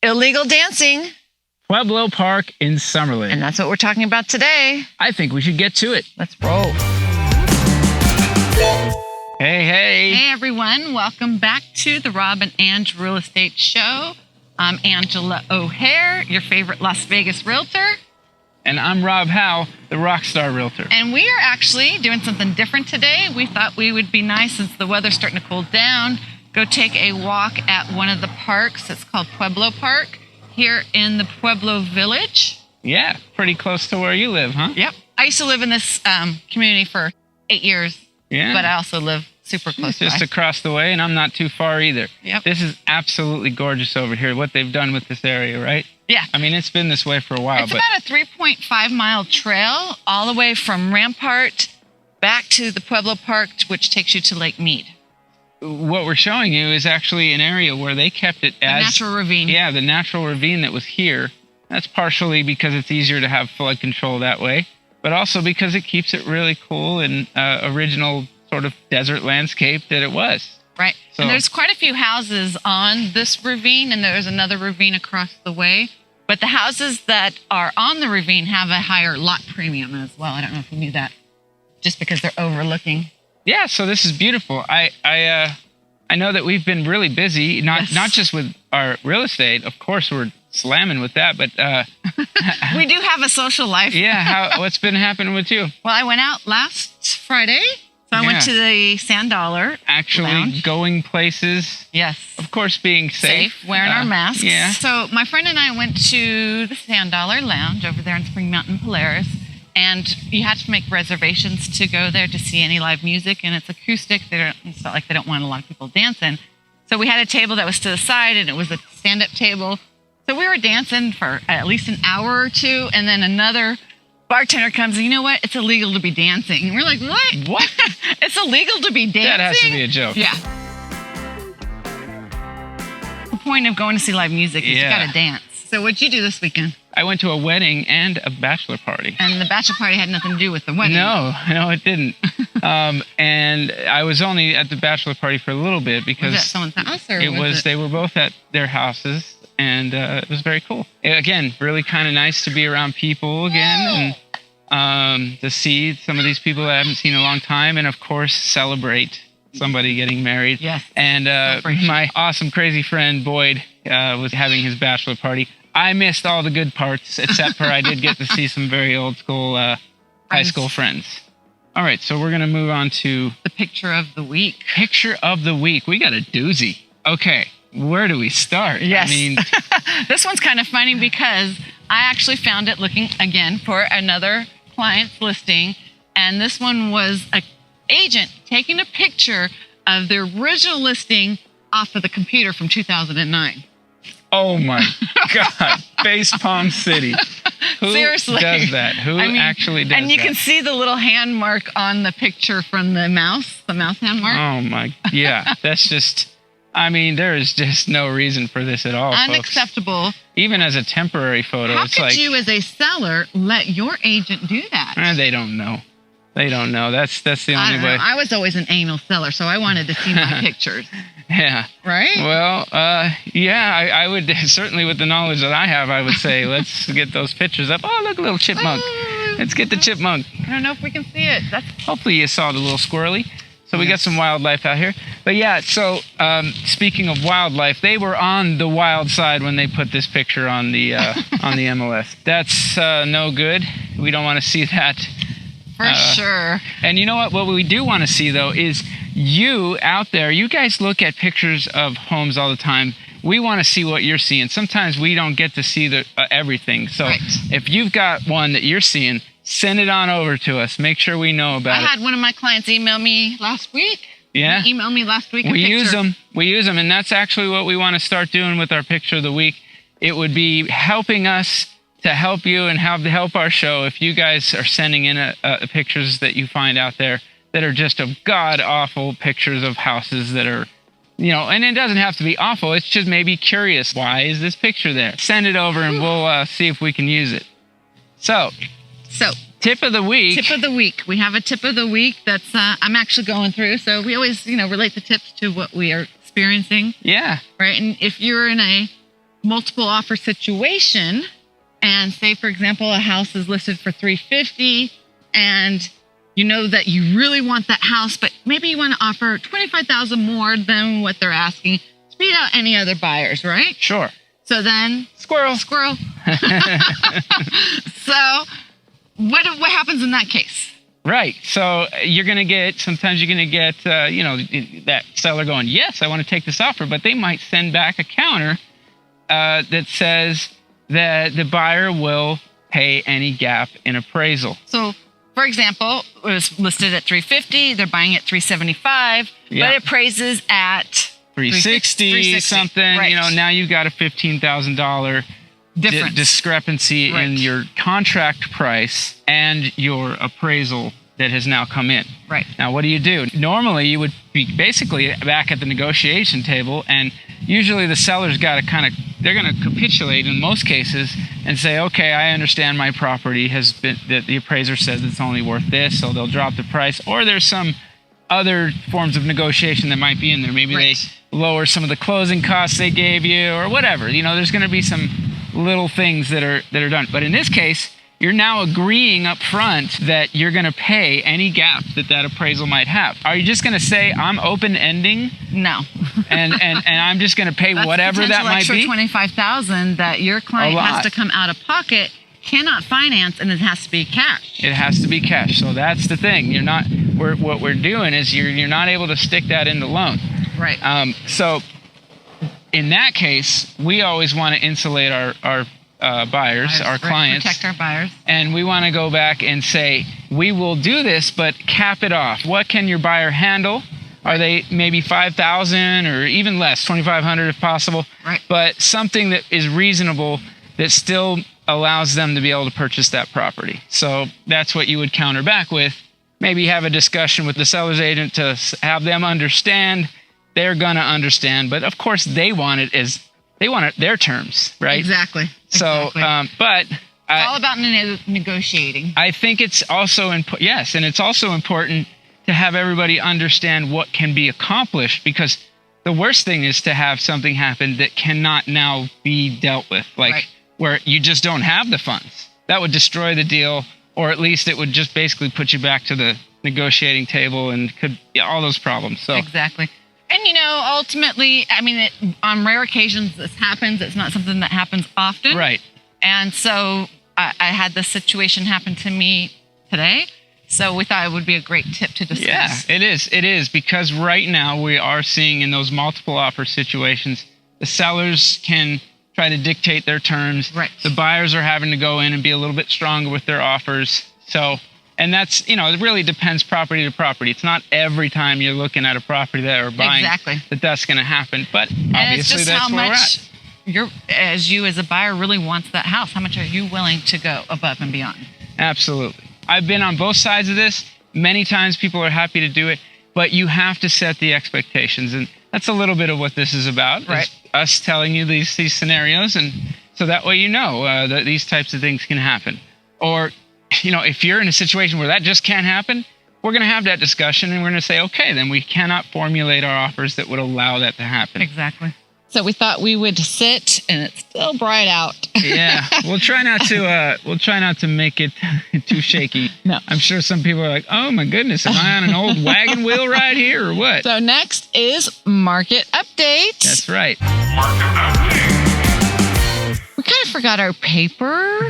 illegal dancing. Pueblo Park in Summerlin. And that's what we're talking about today. I think we should get to it. Let's roll. Hey, hey. Hey, everyone. Welcome back to the Rob and Ange Real Estate Show. I'm Angela O'Hare, your favorite Las Vegas realtor. And I'm Rob Hau, the Rockstar Realtor. And we are actually doing something different today. We thought we would be nice, since the weather's starting to cool down, go take a walk at one of the parks. It's called Pueblo Park here in the Pueblo Village. Yeah, pretty close to where you live, huh? Yep. I used to live in this community for 8 years. Yeah. But I also live super close It's just by. across the way, and I'm not too far either. Yep. This is absolutely gorgeous over here, what they've done with this area, right? Yeah. I mean, it's been this way for a while. It's about a 3.5-mile trail all the way from Rampart back to the Pueblo Park, which takes you to Lake Mead. What we're showing you is actually an area where they kept it as... The natural ravine. Yeah, the natural ravine that was here. That's partially because it's easier to have flood control that way, but also because it keeps it really cool and original sort of desert landscape that it was. Right. So, and there's quite a few houses on this ravine, and there's another ravine across the way. But the houses that are on the ravine have a higher lot premium as well. I don't know if you knew that, just because they're overlooking. Yeah, so this is beautiful. I know that we've been really busy, not just with our real estate. Of course, we're slamming with that, but we do have a social life. Yeah, what's been happening with you? Well, I went out last Friday. So I went to the Sand Dollar Actually Lounge. Going places. Yes. Of course, being safe. Wearing our masks. Yeah. So my friend and I went to the Sand Dollar Lounge over there in Spring Mountain, Polaris. And you had to make reservations to go there to see any live music. And it's acoustic. It's not like they don't want a lot of people dancing. So we had a table that was to the side, and it was a stand-up table. So we were dancing for at least an hour or two. And then another bartender comes and, you know what? It's illegal to be dancing. And we're like, what? What? It's illegal to be dancing? That has to be a joke. Yeah. The point of going to see live music is you gotta dance. So what'd you do this weekend? I went to a wedding and a bachelor party. And the bachelor party had nothing to do with the wedding. No, it didn't. And I was only at the bachelor party for a little bit because... Was that someone's house? Or They were both at their houses. And it was very cool. Again, really kind of nice to be around people again and to see some of these people that I haven't seen in a long time, and of course celebrate somebody getting married. Yes. And my awesome crazy friend Boyd was having his bachelor party. I missed all the good parts, except for I did get to see some very old school high school friends. All right, so we're gonna move on to the picture of the week. Picture of the week. We got a doozy. Okay. Where do we start? Yes. I mean, this one's kind of funny because I actually found it looking again for another client's listing. And this one was an agent taking a picture of the original listing off of the computer from 2009. Oh my God. Face Palm City. Who Seriously. does that? Who actually does that? And you can see the little hand mark on the picture from the mouse hand mark. Oh my, yeah. That's just... I mean, there is just no reason for this at all, Unacceptable. Folks. Even as a temporary photo, How it's could like... you, as a seller, let your agent do that? They don't know. They don't know. That's the only way. I was always an anal seller, so I wanted to see my pictures. Yeah. Right? Well, yeah, I would certainly, with the knowledge that I have, I would say, let's get those pictures up. Oh, look, a little chipmunk. Let's get the chipmunk. I don't know if we can see it. Hopefully you saw the little squirrely. So we got some wildlife out here. But yeah, so speaking of wildlife, they were on the wild side when they put this picture on the on the MLS. That's no good. We don't want to see that. For sure. And you know what? What we do want to see, though, is you out there. You guys look at pictures of homes all the time. We want to see what you're seeing. Sometimes we don't get to see everything. So if you've got one that you're seeing, send it on over to us. Make sure we know about it. I had one of my clients email me last week. Yeah? He emailed me last week. We use them. We use them. And that's actually what we want to start doing with our picture of the week. It would be helping us to help you and help our show if you guys are sending in pictures that you find out there that are just of god-awful pictures of houses that are, and it doesn't have to be awful. It's just maybe curious. Why is this picture there? Send it over and we'll see if we can use it. So, tip of the week. Tip of the week. We have a tip of the week that's I'm actually going through. So we always, relate the tips to what we are experiencing. Yeah. Right. And if you're in a multiple offer situation, and say, for example, a house is listed for $350, and you know that you really want that house, but maybe you want to offer $25,000 more than what they're asking to beat out any other buyers, right? Sure. So then, Squirrel. So, what happens in that case? Right. So sometimes you're going to get, that seller going, yes, I want to take this offer, but they might send back a counter that says that the buyer will pay any gap in appraisal. So, for example, it was listed at $350, they're buying at $375, but it appraises at $360 something. Right. Now you've got a $15,000 difference. Discrepancy in your contract price and your appraisal that has now come in. Right. Now, what do? Normally, you would be basically back at the negotiation table, and usually the seller's got to they're going to capitulate in most cases and say, okay, I understand my property that the appraiser says it's only worth this, so they'll drop the price. Or there's some other forms of negotiation that might be in there. Maybe they lower some of the closing costs they gave you or whatever. There's going to be some little things that are done. But in this case, you're now agreeing up front that you're going to pay any gap that appraisal might have. Are you just going to say, I'm open-ending? No. and I'm just going to pay whatever that might be? That's $25,000 that your client has to come out of pocket, cannot finance, and it has to be cash. It has to be cash. So that's the thing. What we're doing is you're not able to stick that in the loan. Right. So in that case, we always want to insulate our buyers, our clients. Protect our buyers. And we want to go back and say, we will do this, but cap it off. What can your buyer handle? Are they maybe $5,000 or even less, $2,500 if possible? Right. But something that is reasonable that still allows them to be able to purchase that property. So that's what you would counter back with. Maybe have a discussion with the seller's agent to have them understand. They're going to understand. But of course, they want it their terms, right? Exactly. So, but it's all about negotiating. I think it's also it's also important to have everybody understand what can be accomplished, because the worst thing is to have something happen that cannot now be dealt with, where you just don't have the funds. That would destroy the deal, or at least it would just basically put you back to the negotiating table and all those problems. So exactly. And, ultimately, on rare occasions this happens. It's not something that happens often. Right. And so I had this situation happen to me today. So we thought it would be a great tip to discuss. Yeah, it is. It is, because right now we are seeing in those multiple offer situations, the sellers can try to dictate their terms. Right. The buyers are having to go in and be a little bit stronger with their offers. So, and that's, it really depends property to property. It's not every time you're looking at a property that are buying that's going to happen. But obviously that's where we're at. You as a buyer really wants that house. How much are you willing to go above and beyond? Absolutely. I've been on both sides of this. Many times people are happy to do it, but you have to set the expectations. And that's a little bit of what this is about, right? Is us telling you these scenarios. And so that way that these types of things can happen. Or, if you're in a situation where that just can't happen, we're going to have that discussion and we're going to say, okay, then we cannot formulate our offers that would allow that to happen. Exactly. So we thought we would sit, and it's still bright out. Yeah, we'll try not to make it too shaky. No, I'm sure some people are like, "Oh my goodness, am I on an old wagon wheel ride here, or what?" So next is market update. That's right. We kind of forgot our paper,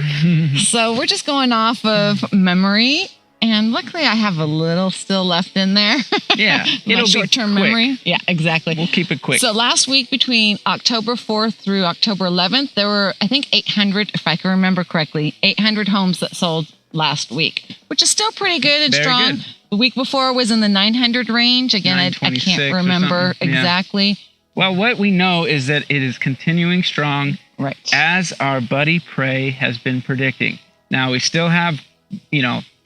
so we're just going off of memory. And luckily, I have a little still left in there. Yeah, it'll be short-term memory. Yeah, exactly. We'll keep it quick. So last week, between October 4th through October 11th, there were, I think, 800, if I can remember correctly, 800 homes that sold last week, which is still pretty good and strong. Good. The week before was in the 900 range. Again, I can't remember exactly. Well, what we know is that it is continuing strong, right, as our buddy Prey has been predicting. Now, we still have,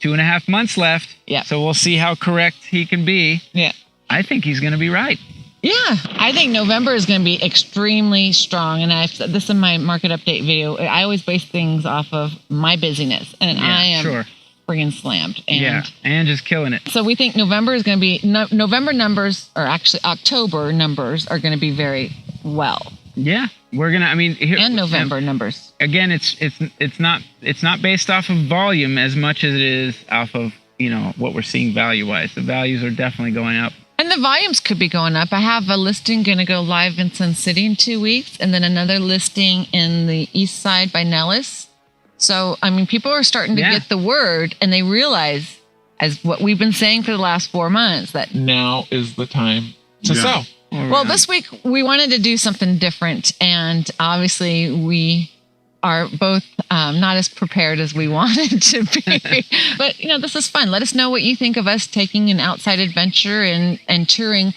2.5 months left. Yeah. So we'll see how correct he can be. Yeah. I think he's going to be right. Yeah. I think November is going to be extremely strong. And I've said this in my market update video. I always base things off of my busyness. And I am friggin' slammed. And just killing it. So we think November is going to be, November numbers, or actually October numbers, are going to be very well. Yeah, we're gonna. I mean, and November numbers. Again, it's not based off of volume as much as it is off of what we're seeing value-wise. The values are definitely going up. And the volumes could be going up. I have a listing going to go live in Sun City in 2 weeks, and then another listing in the East Side by Nellis. So, I mean, people are starting to get the word, and they realize, as what we've been saying for the last 4 months, that now is the time to sell. Well, this week we wanted to do something different, and obviously we are both not as prepared as we wanted to be. But, this is fun. Let us know what you think of us taking an outside adventure and touring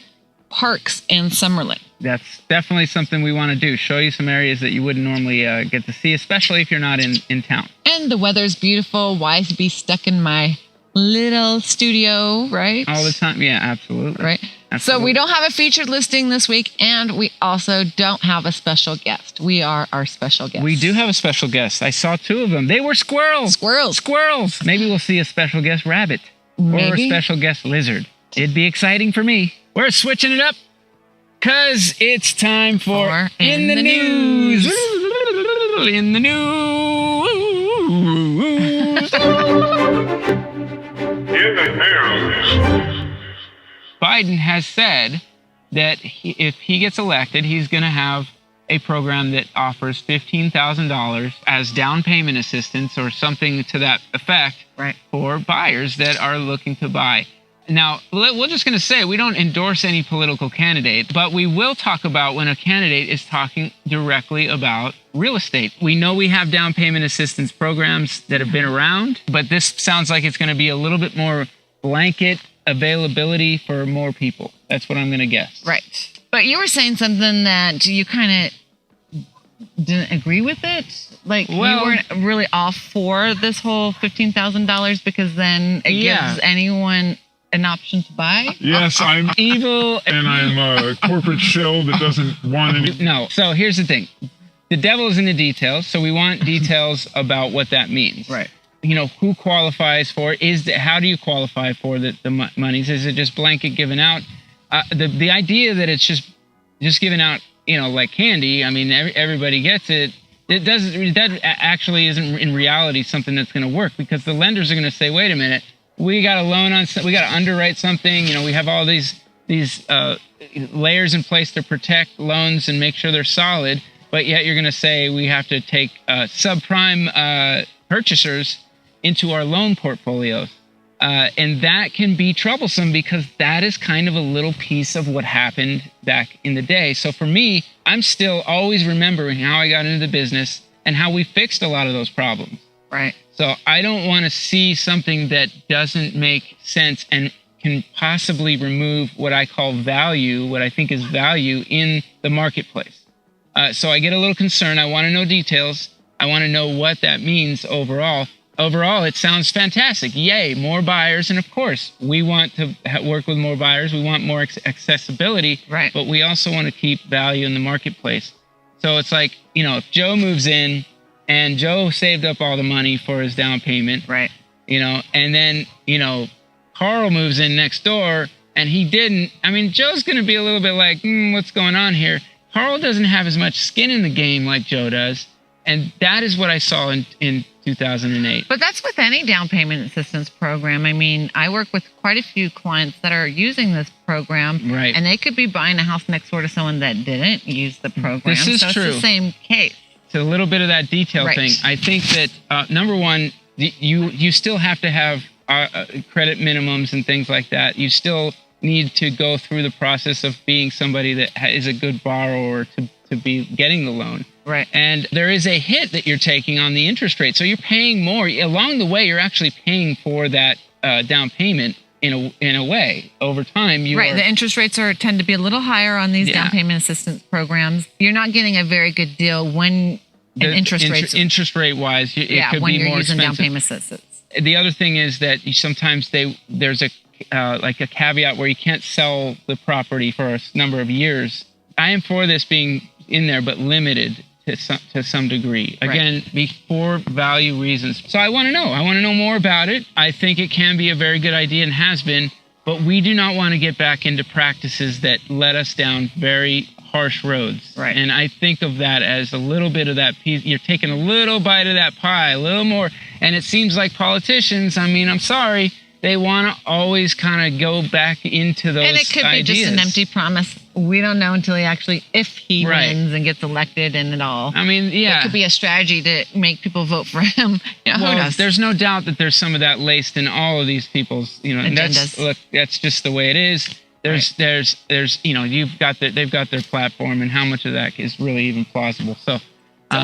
parks in Summerlin. That's definitely something we want to do. Show you some areas that you wouldn't normally get to see, especially if you're not in town. And the weather's beautiful. Why be stuck in my little studio, right? All the time. Yeah, absolutely. Right. Absolutely. So we don't have a featured listing this week, and we also don't have a special guest. We are our special guest. We do have a special guest. I saw 2 of them. They were squirrels. Squirrels. Maybe we'll see a special guest rabbit. Or a special guest lizard. It'd be exciting for me. We're switching it up because it's time for In the News. In the News. In the News. Biden has said that if he gets elected, he's going to have a program that offers $15,000 as down payment assistance or something to that effect for buyers that are looking to buy. Now, we're just going to say we don't endorse any political candidate, but we will talk about when a candidate is talking directly about real estate. We know we have down payment assistance programs that have been around, but this sounds like it's going to be a little bit more blanket availability for more people. That's what I'm going to guess. Right. But you were saying something that you kind of didn't agree with it. Like, you weren't really all for this whole $15,000 because then it gives anyone an option to buy. Yes, I'm evil. And I'm a corporate shill that doesn't want any. No. So here's the thing. The devil is in the details. So we want details about what that means. Right. Who qualifies for it? How do you qualify for the monies? Is it just blanket given out? The idea that it's just given out, like candy. I mean, everybody gets it. That actually isn't in reality something that's going to work, because the lenders are going to say, wait a minute, we got a loan on, we got to underwrite something. We have all these layers in place to protect loans and make sure they're solid. But yet you're going to say we have to take subprime purchasers into our loan portfolios. And that can be troublesome, because that is kind of a little piece of what happened back in the day. So for me, I'm still always remembering how I got into the business and how we fixed a lot of those problems. Right. So I don't want to see something that doesn't make sense and can possibly remove what I call value, what I think is value in the marketplace. So I get a little concerned. I want to know details. I want to know what that means overall. Overall, it sounds fantastic. Yay, more buyers. And of course, we want to work with more buyers. We want more accessibility. Right. But we also want to keep value in the marketplace. So it's like, if Joe moves in and Joe saved up all the money for his down payment. Right. And then, Carl moves in next door and he didn't. I mean, Joe's going to be a little bit like, what's going on here? Carl doesn't have as much skin in the game like Joe does. And that is what I saw in 2008. But that's with any down payment assistance program. I mean, I work with quite a few clients that are using this program. Right. And they could be buying a house next door to someone that didn't use the program. This is true. It's the same case. It's a little bit of that detail thing. I think that, number one, you still have to have credit minimums and things like that. You still need to go through the process of being somebody that is a good borrower to be getting the loan. Right. And there is a hit that you're taking on the interest rate. So you're paying more. Along the way, you're actually paying for that down payment in a way. Over time, the interest rates tend to be a little higher on these down payment assistance programs. You're not getting a very good deal when interest rate wise, it could when be you're more using expensive. down payment assistance. The other thing is that sometimes there's a like a caveat where you can't sell the property for a number of years. I am for this being in there, but limited to some degree. Again, for value reasons. So I want to know. I want to know more about it. I think it can be a very good idea and has been, but we do not want to get back into practices that let us down very harsh roads. Right. And I think of that as a little bit of that piece. You're taking a little bite of that pie, a little more. And it seems like politicians, I mean, I'm sorry, they want to always kind of go back into those And it could ideas. be just an empty promise. We don't know until if he Right. wins and gets elected and it all. I mean, yeah. It could be a strategy to make people vote for him. You know, who Well, knows? there's no doubt that there's some of that laced in all of these people's, and Agendas. that's just the way it is. There's, they've got their platform, and how much of that is really even plausible. So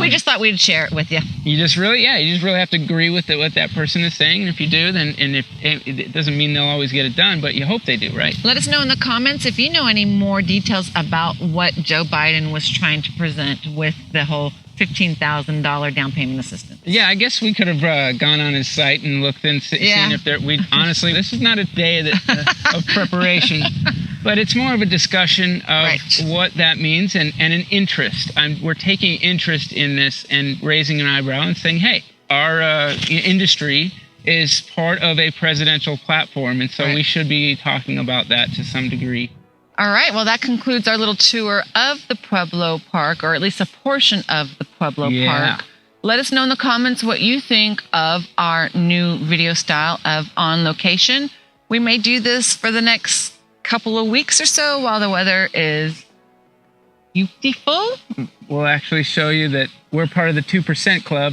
we just thought we'd share it with you. you just really have to agree with what that person is saying. And if you do, then it doesn't mean they'll always get it done, but you hope they do, right? Let us know in the comments if you know any more details about what Joe Biden was trying to present with the whole $15,000 down payment assistance. Yeah, I guess we could have gone on his site and looked and seen if there. We honestly, this is not a day of preparation, but it's more of a discussion of what that means and an interest. We're taking interest in this and raising an eyebrow and saying, hey, our industry is part of a presidential platform, and so we should be talking about that to some degree. All right. Well, that concludes our little tour of the Pueblo Park, or at least a portion of the Pueblo Park. Let us know in the comments what you think of our new video style of On Location. We may do this for the next couple of weeks or so while the weather is beautiful. We'll actually show you that we're part of the 2% club.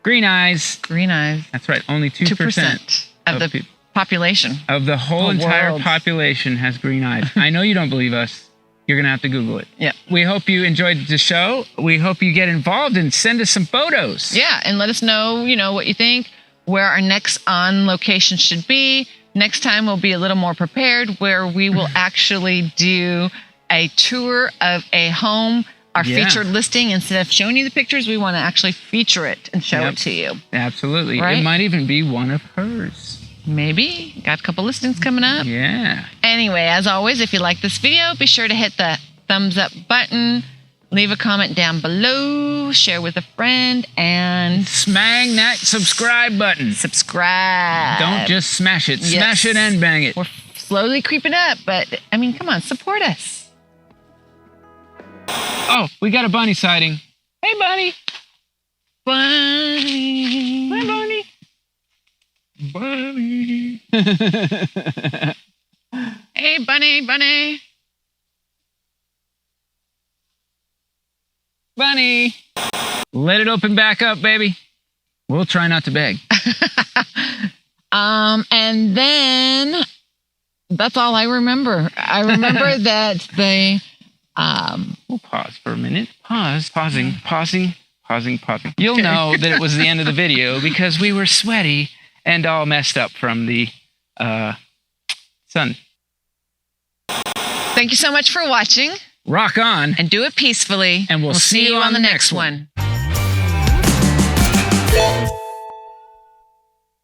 Green eyes. Green eyes. That's right. Only 2% of the population. Of the whole entire world. population has green eyes. I know you don't believe us. You're going to have to Google it. Yeah. We hope you enjoyed the show. We hope you get involved and send us some photos. Yeah, and let us know, what you think, where our next On Location should be. Next time we'll be a little more prepared, where we will actually do a tour of a home, our featured listing. Instead of showing you the pictures, we want to actually feature it and show it to you. Absolutely. Right? It might even be one of hers. Maybe. Got a couple listings coming up. Yeah. Anyway, as always, if you like this video, be sure to hit the thumbs up button, leave a comment down below, share with a friend, and smang that subscribe button. Subscribe. Don't just smash it. Smash it and bang it. We're slowly creeping up, but I mean, come on, support us. Oh, we got a bunny sighting. Hey, bunny. Bunny. Hi, bunny. Bunny. Hey, bunny, bunny. Bunny. Let it open back up, baby. We'll try not to beg. And then that's all I remember. I remember that they We'll pause for a minute. Pausing. You'll know that it was the end of the video because we were sweaty and all messed up from the sun. Thank you so much for watching. Rock on. And do it peacefully. And we'll see you on the next one.